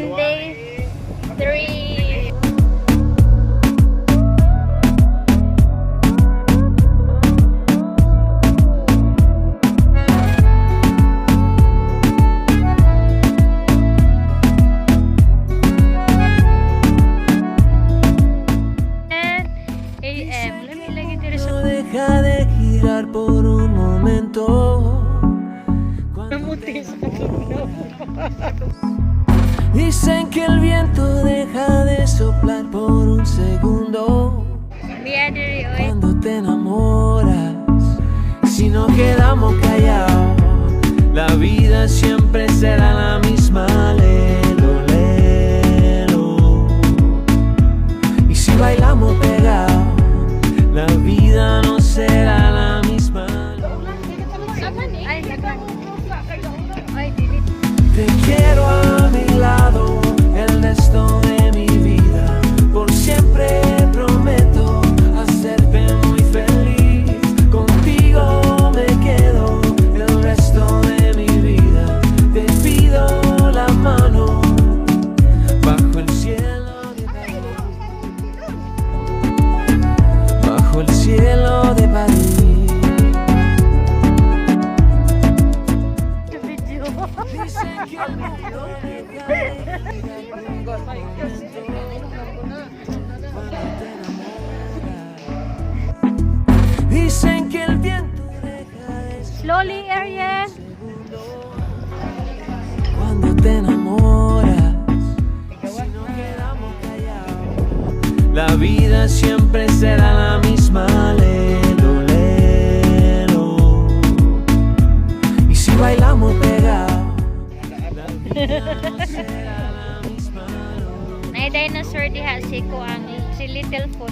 Day 3. No deja de girar por un momento. Dicen que el viento deja de soplar por un segundo. Cuando te enamoras, si no quedamos callados, la vida siempre será la misma. Lelo, lelo. Y si bailamos pegados, la vida no será la misma. Te quiero a mi lado, el resto de mi vida. Por siempre prometo hacerte muy feliz. Contigo me quedo el resto de mi vida. Te pido la mano bajo el cielo de París. Bajo el cielo de París. Dicen que el viento deja de Slowly, Ariel. cuando te enamoras, si no quedamos callados, la vida siempre será la misma. Lelo, lelo. Y si bailamos pegados, la vida no será la misma. Ay, dinosaur diha si Little Foot.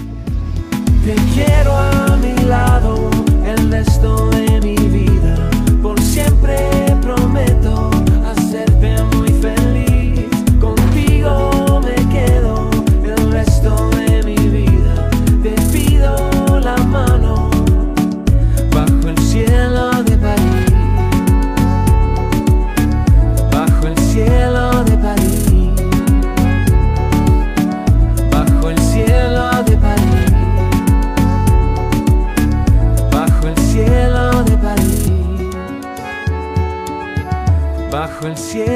Te quiero a mi lado el resto de mi vida. Por siempre prometo hacerte muy feliz. Contigo me quedo el resto de mi vida. Te pido la mano bajo el cielo de París. Bajo el cielo de París. Bajo el cielo de París. Bajo el cielo de París. Bajo el cielo.